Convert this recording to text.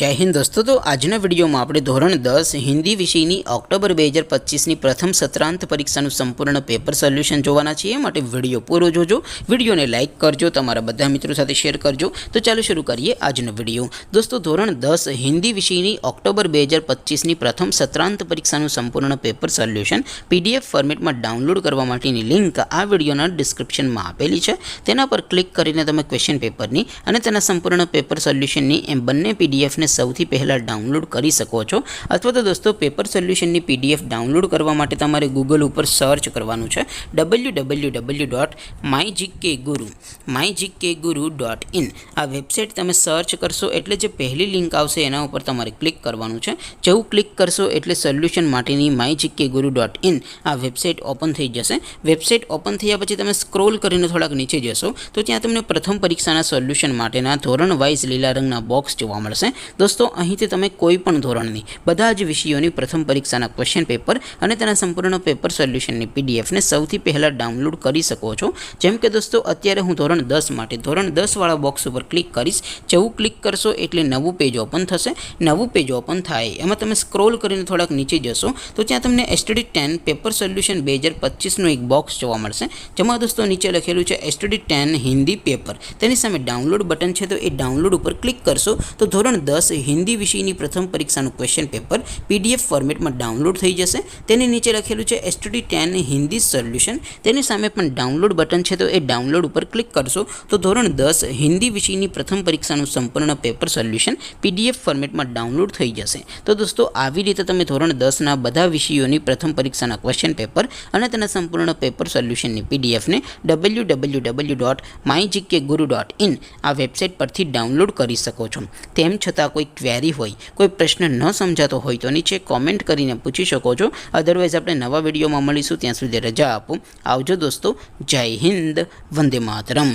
जय हिंद दोस्तों। तो आजना विडियो में આપણે ધોરણ 10 હિન્દી વિષયની ઓક્ટોબર 2025ની પ્રથમ સત્રાંત પરીક્ષાનું સંપૂર્ણ પેપર સોલ્યુશન જોવાના છીએ। માટે વિડિયો પૂરો જોજો, વિડિયોને લાઈક કરજો, તમારા બધા મિત્રો સાથે શેર કરજો। તો ચાલો શરૂ કરીએ આજનો વિડિયો। દોસ્તો ધોરણ 10 હિન્દી વિષયની ઓક્ટોબર 2025ની પ્રથમ સત્રાંત પરીક્ષાનું સંપૂર્ણ પેપર સોલ્યુશન પીડીએફ ફોર્મેટમાં ડાઉનલોડ કરવા માટેની લિંક આ વિડિયોના ડિસ્ક્રિપ્શનમાં આપેલી છે। તેના પર ક્લિક કરીને તમે ક્વેશ્ચન પેપરની અને તેના સંપૂર્ણ પેપર સોલ્યુશનની એમ બંને पीडीएफ ने સૌથી પહેલા ડાઉનલોડ કરી શકો છો। અથવા તો દોસ્તો પેપર સોલ્યુશનની પીડીએફ ડાઉનલોડ કરવા માટે તમારે ગૂગલ ઉપર સર્ચ કરવાનું છે www.mygkguru.in। આ વેબસાઇટ તમે સર્ચ કરશો એટલે જે પહેલી લિંક આવશે એના ઉપર તમારે ક્લિક કરવાનું છે। જેવું ક્લિક કરશો એટલે સોલ્યુશન માટેની mygkguru.in આ વેબસાઇટ ઓપન થઈ જશે। વેબસાઇટ ઓપન થયા પછી તમે સ્ક્રોલ કરીને થોડાક નીચે જશો તો ત્યાં તમને પ્રથમ પરીક્ષાના સોલ્યુશન માટેના ધોરણ વાઇઝ લીલા રંગના બોક્સ જોવા મળશે। दोस्तों અહીંથી તમે કોઈ પણ ધોરણની બધા જ વિષયોની પ્રથમ પરીક્ષાના ક્વેશ્ચન પેપર અને તેના સંપૂર્ણ પેપર સોલ્યુશનની પીડીએફ ને સૌથી પહેલા ડાઉનલોડ કરી શકો છો। જેમ કે દોસ્તો અત્યારે હું ધોરણ 10 માટે ધોરણ 10 વાળા બોક્સ ઉપર ક્લિક કરીશ। જેવું ક્લિક કરશો એટલે નવું પેજ ઓપન થશે। નવું પેજ ઓપન થાય એમાં તમે સ્ક્રોલ કરીને થોડાક નીચે જશો તો ત્યાં તમને એસટીડી 10 પેપર સોલ્યુશન 2025 નું એક બોક્સ જોવા મળશે। જેમાં દોસ્તો નીચે લખેલું છે એસટીડી 10 હિન્દી પેપર। તેની સામે ડાઉનલોડ બટન છે તો એ ડાઉનલોડ ઉપર ક્લિક કરશો તો ધોરણ 10 हिंदी विषयની પ્રથમ પરીક્ષાનું ક્વેશ્ચન પેપર પીડીએફ ફોર્મેટમાં ડાઉનલોડ થઈ જશે। તેની નીચે લખેલું છે એસટીડી 10 હિન્દી સોલ્યુશન। તેની સામે પણ ડાઉનલોડ બટન છે તો એ ડાઉનલોડ ઉપર ક્લિક કરશો તો ધોરણ 10 હિન્દી વિષયની પ્રથમ પરીક્ષાનું સંપૂર્ણ પેપર સોલ્યુશન પીડીએફ ફોર્મેટમાં ડાઉનલોડ થઈ જશે। તો દોસ્તો આવી રીતે તમે ધોરણ 10 ના બધા વિષયોની પ્રથમ પરીક્ષાના ક્વેશ્ચન પેપર અને તેના સંપૂર્ણ પેપર સોલ્યુશનની પીડીએફ ને www.mygkguru.in આ વેબસાઇટ પરથી ડાઉનલોડ કરી શકો છો। તેમ છતાં કોઈ ક્વેરી હોય, કોઈ પ્રશ્ન ન સમજાતો હોય તો નીચે કોમેન્ટ કરીને પૂછી શકો છો। અધરવાઇઝ આપણે નવા વિડીયોમાં મળીશું, ત્યાં સુધી રજા આપો। આવજો દોસ્તો, જય હિન્દ, વંદે માતરમ।